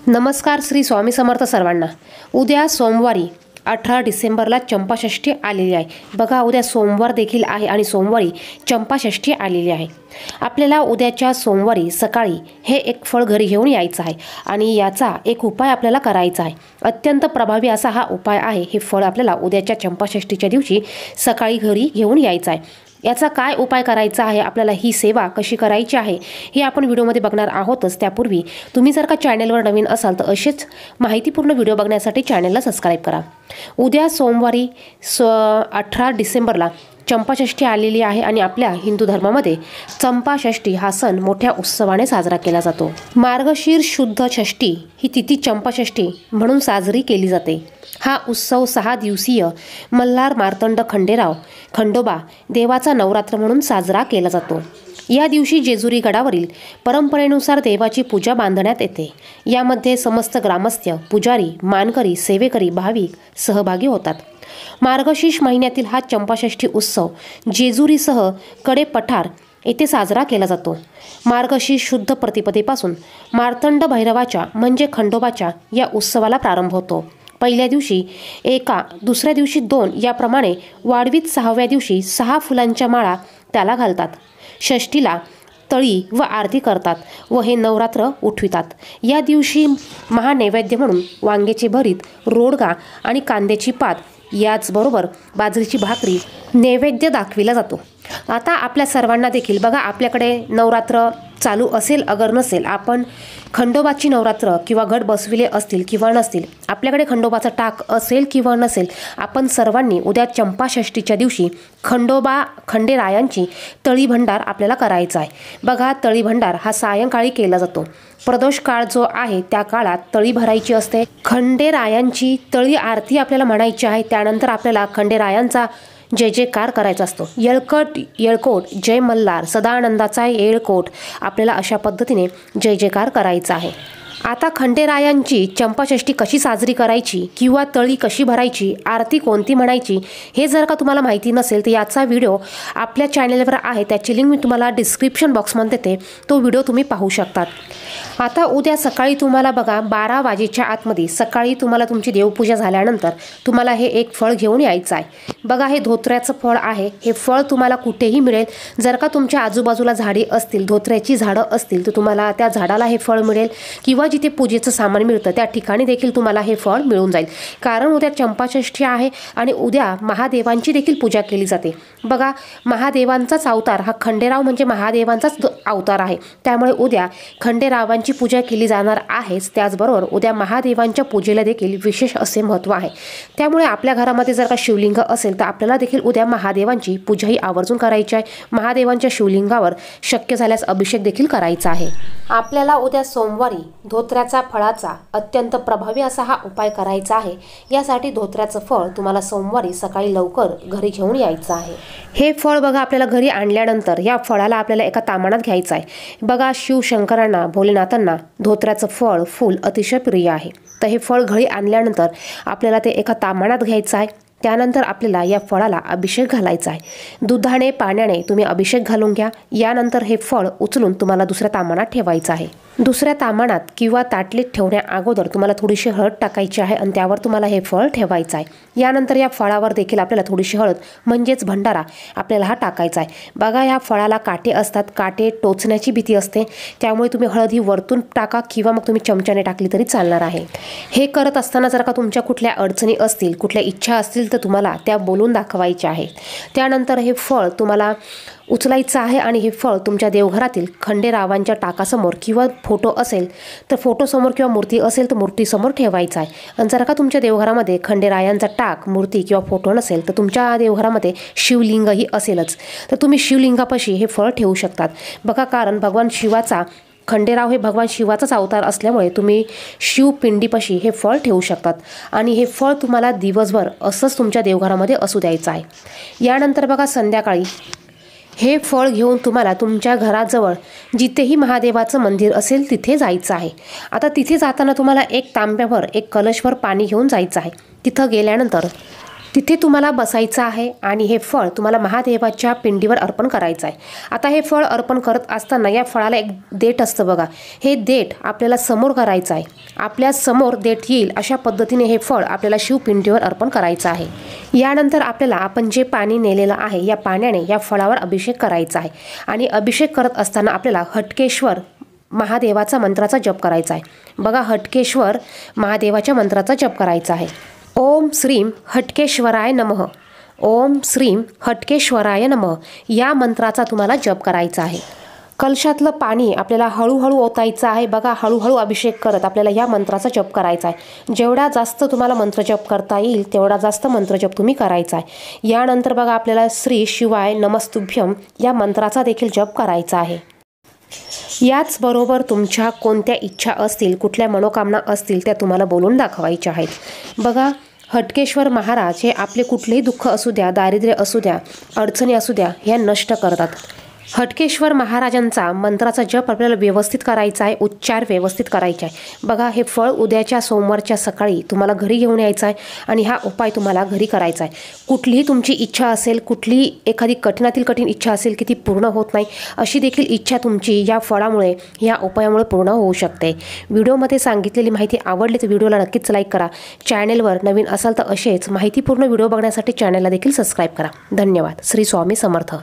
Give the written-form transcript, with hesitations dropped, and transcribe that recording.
नमस्कार श्री स्वामी समर्थ सर्वांना। उद्या सोमवारी 18 डिसेंबरला चंपाषष्ठी आलेली आहे। बघा उद्या सोमवार देखील आहे आणि सोमवारी चंपाषष्ठी आलेली आहे। आपल्याला उद्याच्या सोमवारी सकाळी हे एक फळ घरी घेऊन यायचं आहे आणि याचा एक उपाय आपल्याला करायचा आहे। अत्यंत प्रभावी असा हा उपाय आहे। हे फळ आपल्याला उद्याच्या चंपाषष्ठीच्या दिवशी सकाळी घरी घेऊन यायचं आहे। याचा काय उपाय करायचा आहे, आपल्याला ही सेवा कशी करायची आहे हे आपण व्हिडिओमध्ये बघणार आहोतच। त्यापूर्वी तुम्ही जर का चॅनलवर नवीन असाल तर असेच माहितीपूर्ण व्हिडिओ बघण्यासाठी चॅनलला सबस्क्राइब करा। उद्या सोमवारी 18 डिसेंबरला चंपाषष्ठी आलेली आहे आणि आपल्या हिंदू धर्मामध्ये चंपाषष्ठी हा सण मोठ्या उत्सवाने साजरा केला जातो। मार्गशीर्ष शुद्ध षष्ठी ही तिथी चंपाषष्ठी म्हणून साजरी केली जाते। हा उत्सव 6 दिवसीय मल्हार मार्तंड खंडोबा देवाचा नवरात्र म्हणून साजरा केला जातो। या दिवशी जेजुरी गडावरील परंपरेनुसार देवाची पूजा बांधण्यात येते। यामध्ये समस्त ग्रामस्थ, पुजारी, मानकरी, सेवेकरी, भाविक सहभागी होतात। मार्गशीर्ष महिन्यातील हा चंपाषष्ठी उत्सव जेजुरीसह कडे पठार येथे साजरा केला जातो। मार्गशीर्ष शुद्ध प्रतिपदेपासून मार्तंड भैरवाच्या म्हणजे खंडोबाच्या या उत्सवाला प्रारंभ होतो। पहिल्या दिवशी 1, दुसऱ्या दिवशी 2 याप्रमाणे वाढवीत 6व्या दिवशी 6 फुलांच्या माळा त्याला घालतात। षष्ठीला तळी व आरती करतात व हे नवरात्र उठवितात। या दिवशी महानैवेद्य म्हणून वांग्याचे भरीत, रोडगा आणि कांद्याची पात याचबरोबर बाजरीची भाकरी नैवेद्य दाखविला जातो। आता आपल्या सर्वांना देखील बघा, आपल्याकडे नवरात्र चालू असेल अगर नसेल, आपण खंडोबाची नवरात्र किंवा घट बसविले असतील किंवा नसतील, आपल्याकडे खंडोबाचा टाक असेल किंवा नसेल, आपण सर्वांनी उद्या चंपाषष्ठीच्या दिवशी खंडेरायांची तळी भंडार आपल्याला करायचा आहे। बघा, तळी भंडार हा सायंकाळी केला जातो। प्रदोष काळ जो आहे त्या काळात तळी भरायची असते। खंडेरायांची तळी आरती आपल्याला म्हणायची आहे। त्यानंतर आपल्याला खंडेरायांचा जय जयकार करायचा असतो। येळकोट जय मल्हार, सदानंदाचा येळकोट, आपल्याला अशा पद्धतीने जय जयकार करायचा आहे। आता खंडेरायांची चंपाषष्ठी कशी साजरी करायची किंवा तळी कशी भरायची, आरती कोणती म्हणायची हे जर का तुम्हाला माहिती नसेल तर याचा व्हिडिओ आपल्या चॅनलवर आहे, त्याची लिंक मी तुम्हाला डिस्क्रिप्शन बॉक्समध्ये देते, तो व्हिडिओ तुम्ही पाहू शकतात। आता उद्या सकाळी तुम्हाला बघा 12 वाजेच्या आतमध्ये सकाळी तुम्हाला तुमची देवपूजा झाल्यानंतर तुम्हाला हे एक फळ घेऊन यायचं आहे। बघा, हे धोत्र्याचं फळ आहे। हे फळ तुम्हाला कुठेही मिळेल। जर का तुमच्या आजूबाजूला झाडे असतील, धोत्र्याची झाडं असतील, तर तुम्हाला त्या झाडाला हे फळ मिळेल किंवा जिथे पूजेचं सामान मिळतं त्या ठिकाणी देखील तुम्हाला हे फळ मिळून जाईल। कारण उद्या चंपाषष्ठी आहे आणि उद्या महादेवांची देखील पूजा केली जाते। बघा, महादेवांचाच अवतार हा खंडेराव म्हणजे महादेवांचाच अवतार आहे। त्यामुळे उद्या खंडेरावांची पूजा केली जाणार आहेच। त्याचबरोबर उद्या महादेवांच्या पूजेला देखील विशेष असे महत्त्व आहे। त्यामुळे आपल्या घरामध्ये जर का शिवलिंग असेल तर आपल्याला देखील उद्या महादेवांची पूजाही आवर्जून करायची आहे। महादेवांच्या शिवलिंगावर शक्य झाल्यास अभिषेक देखील करायचा आहे। आपल्याला उद्या सोमवारी धोत्र्याचा फळाचा अत्यंत प्रभावी असा हा उपाय करायचा आहे। यासाठी धोत्र्याचं फळ तुम्हाला सोमवारी सकाळी लवकर घरी घेऊन यायचं आहे। हे फळ बघा, आपल्याला घरी आणल्यानंतर या फळाला आपल्याला एका तामानात घ्यायचं आहे। बघा, शिवशंकरांना, भोलेनाथांना धोत्र्याचं फूल अतिशय प्रिय आहे। तर हे फळ घरी आणल्यानंतर आपल्याला ते एका तामानात घ्यायचं आहे। त्यानंतर आपल्याला या फळाला अभिषेक घालायचा आहे। दुधाने, पाण्याने तुम्ही अभिषेक घालून घ्या। यानंतर हे फळ उचलून तुम्हाला दुसऱ्या तामानात ठेवायचं आहे। दुसऱ्या तामानात किंवा ताटलीत ठेवण्या अगोदर तुम्हाला थोडीशी हळद टाकायची आहे आणि त्यावर तुम्हाला हे फळ ठेवायचं आहे। यानंतर या फळावर देखील आपल्याला थोडीशी हळद म्हणजेच भंडारा आपल्याला हा टाकायचा आहे। बघा, या फळाला काटे असतात, काटे टोचण्याची भीती असते, त्यामुळे तुम्ही हळद ही वरतून टाका किंवा मग तुम्ही चमच्याने टाकली तरी चालणार आहे। हे करत असताना जर का तुमच्या कुठल्या अडचणी असतील, कुठल्या इच्छा असतील तर तुम्हाला त्या बोलून दाखवायच्या आहेत। त्यानंतर हे फळ तुम्हाला उचलायचं आहे आणि हे फळ तुमच्या देवघरातील खंडेरावांच्या टाकासमोर किंवा फोटो असेल तर फोटोसमोर किंवा मूर्ती असेल तर मूर्तीसमोर ठेवायचं आहे। आणि जर का तुमच्या देवघरामध्ये खंडेरायांचा टाक, मूर्ती किंवा फोटो नसेल तर तुमच्या देवघरामध्ये शिवलिंगही असेलच, तर तुम्ही शिवलिंगापाशी हे फळ ठेवू शकतात। बघा, कारण भगवान शिवाचा खंडेराव हे भगवान शिवाचाच अवतार असल्यामुळे तुम्ही शिवपिंडीपाशी हे फळ ठेवू शकतात आणि हे फळ तुम्हाला दिवसभर असंच तुमच्या देवघरामध्ये असू द्यायचं आहे। यानंतर बघा, संध्याकाळी हे फळ घेऊन तुम्हाला तुमच्या घराजवळ जिथेही महादेवाचं मंदिर असेल तिथे जायचं आहे। आता तिथे जाताना तुम्हाला एक तांब्याभर, एक कलशभर पाणी घेऊन जायचं आहे। तिथं गेल्यानंतर तिथे तुम्हाला बसायचं आहे आणि हे फळ तुम्हाला महादेवाच्या पिंडीवर अर्पण करायचं आहे। आता हे फळ अर्पण करत असताना या फळाला एक देठ असतं बघा, हे देठ आपल्याला समोर करायचं आहे आपल्या समोर देत येईल अशा पद्धतीने हे फळ आपल्याला शिवपिंडीवर अर्पण करायचं आहे। यानंतर आपल्याला आपण जे पाणी नेलेलं आहे या पाण्याने या फळावर अभिषेक करायचा आहे आणि अभिषेक करत असताना आपल्याला हटकेश्वर महादेवाचा मंत्राचा जप करायचा आहे। बघा, हटकेश्वर महादेवाच्या मंत्राचा जप करायचा आहे। ओम श्रीम हटकेश्वराय नमः, ओम श्रीम हटकेश्वराय नमः या मंत्राचा तुम्हाला जप करायचा आहे। कलशातलं पाणी आपल्याला हळूहळू ओतायचं आहे। बघा, हळूहळू अभिषेक करत आपल्याला या मंत्राचा जप करायचा आहे। जेवढा जास्त तुम्हाला मंत्रजप करता येईल तेवढा जास्त मंत्रजप तुम्ही करायचा आहे। यानंतर बघा, आपल्याला श्री शिवाय नमस्तुभ्यम या मंत्राचा देखील जप करायचा आहे। याचबरोबर तुमच्या कोणत्या इच्छा असतील, कुठल्या मनोकामना असतील त्या तुम्हाला बोलून दाखवायच्या आहेत। बघा, हटकेश्वर महाराज हे आपले कुठलेही दुःख असू द्या, दारिद्र्य असू द्या, अडचणी असू द्या, ह्या नष्ट करतात। हटकेश्वर महाराजांचा मंत्राचा जप आपल्याला व्यवस्थित करायचा आहे, उच्चार व्यवस्थित करायचा आहे। बघा, हे फळ उद्याच्या सोमवारच्या सकाळी तुम्हाला घरी घेऊन यायचं आहे आणि हा उपाय तुम्हाला घरी करायचा आहे। कुठलीही तुमची इच्छा असेल, कुठलीही एखादी कठीणातील कठीण इच्छा असेल की ती पूर्ण होत नाही, अशी देखील इच्छा तुमची या फळामुळे, या उपायामुळे पूर्ण होऊ शकते। व्हिडिओमध्ये सांगितलेली माहिती आवडली तर व्हिडिओला नक्कीच लाईक करा। चॅनेलवर नवीन असाल तर असेच माहितीपूर्ण व्हिडिओ बघण्यासाठी चॅनेलला देखील सबस्क्राईब करा। धन्यवाद। श्री स्वामी समर्थ।